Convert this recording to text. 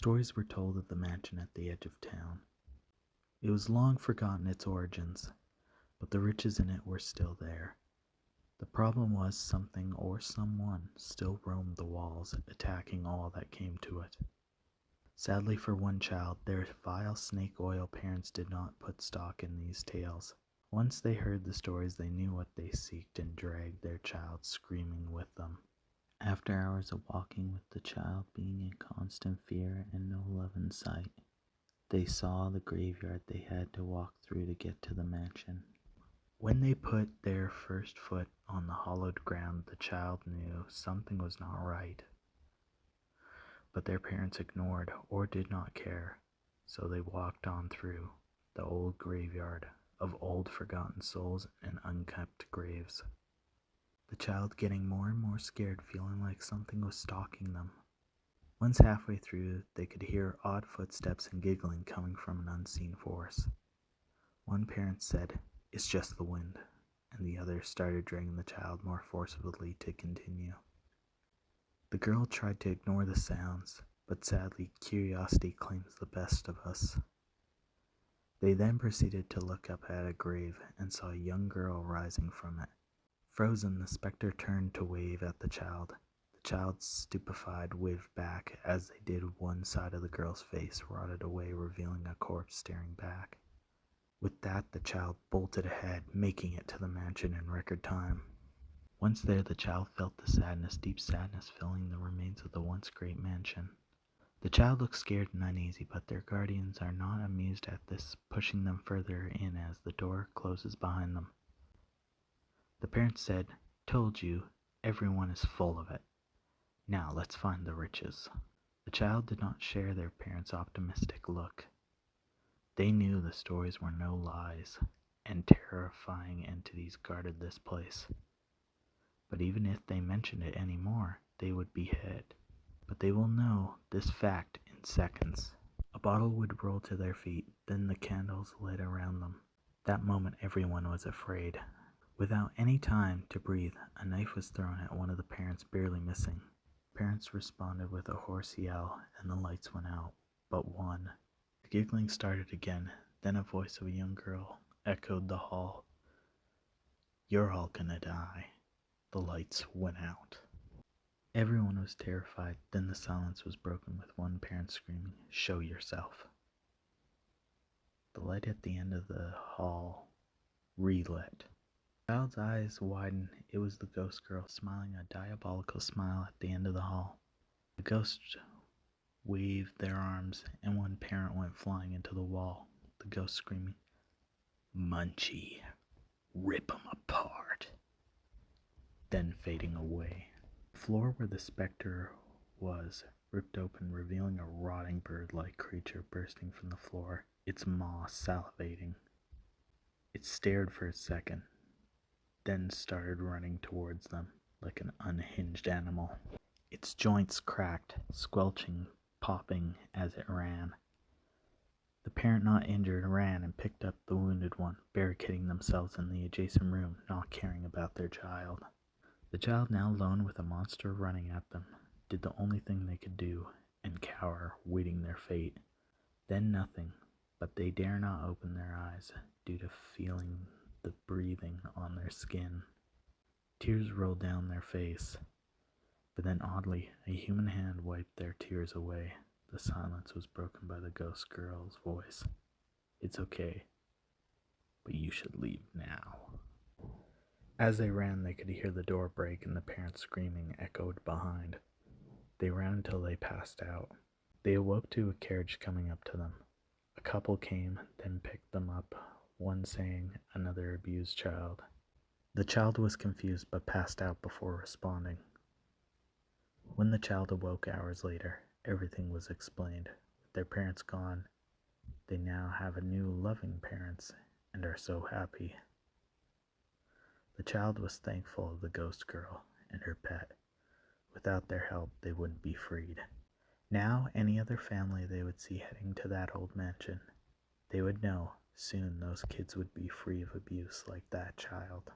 Stories were told of the mansion at the edge of town. It was long forgotten its origins, but the riches in it were still there. The problem was something or someone still roamed the walls, attacking all that came to it. Sadly for one child, their vile snake oil parents did not put stock in these tales. Once they heard the stories, they knew what they seeked and dragged their child screaming with them. After hours of walking with the child being in constant fear and no love in sight, they saw the graveyard they had to walk through to get to the mansion. When they put their first foot on the hollowed ground, the child knew something was not right. But their parents ignored or did not care, so they walked on through the old graveyard of old forgotten souls and unkept graves. The child getting more and more scared, feeling like something was stalking them. Once halfway through, they could hear odd footsteps and giggling coming from an unseen force. One parent said, "It's just the wind," and the other started dragging the child more forcibly to continue. The girl tried to ignore the sounds, but sadly, curiosity claims the best of us. They then proceeded to look up at a grave and saw a young girl rising from it. Frozen, the specter turned to wave at the child. The child, stupefied, waved back. As they did, one side of the girl's face rotted away, revealing a corpse staring back. With that, the child bolted ahead, making it to the mansion in record time. Once there, the child felt the sadness, deep sadness, filling the remains of the once great mansion. The child looks scared and uneasy, but their guardians are not amused at this, pushing them further in as the door closes behind them. The parents said, "Told you, everyone is full of it. Now let's find the riches." The child did not share their parents' optimistic look. They knew the stories were no lies, and terrifying entities guarded this place. But even if they mentioned it any more, they would be hit. But they will know this fact in seconds. A bottle would roll to their feet, then the candles lit around them. That moment everyone was afraid. Without any time to breathe, a knife was thrown at one of the parents, barely missing. Parents responded with a hoarse yell, and the lights went out, but one. The giggling started again, then a voice of a young girl echoed the hall. "You're all gonna die." The lights went out. Everyone was terrified, then the silence was broken with one parent screaming, "Show yourself." The light at the end of the hall relit. The child's eyes widened. It was the ghost girl, smiling a diabolical smile at the end of the hall. The ghosts waved their arms, and one parent went flying into the wall, the ghost screaming, "Munchie, rip 'em apart," then fading away. The floor where the specter was ripped open, revealing a rotting bird-like creature bursting from the floor, its maw salivating. It stared for a second, then started running towards them like an unhinged animal. Its joints cracked, squelching, popping as it ran. The parent not injured ran and picked up the wounded one, barricading themselves in the adjacent room, not caring about their child. The child, now alone with a monster running at them, did the only thing they could do, and cower, waiting their fate. Then nothing, but they dare not open their eyes, due to feeling the breathing on their skin. Tears rolled down their face, but then oddly, a human hand wiped their tears away. The silence was broken by the ghost girl's voice. "It's okay, but you should leave now." As they ran, they could hear the door break and the parents' screaming echoed behind. They ran until they passed out. They awoke to a carriage coming up to them. A couple came, then picked them up, one saying, "Another abused child." The child was confused but passed out before responding. When the child awoke hours later, everything was explained. With their parents gone, they now have a new loving parents and are so happy. The child was thankful of the ghost girl and her pet. Without their help, they wouldn't be freed. Now, any other family they would see heading to that old mansion, they would know soon those kids would be free of abuse like that child.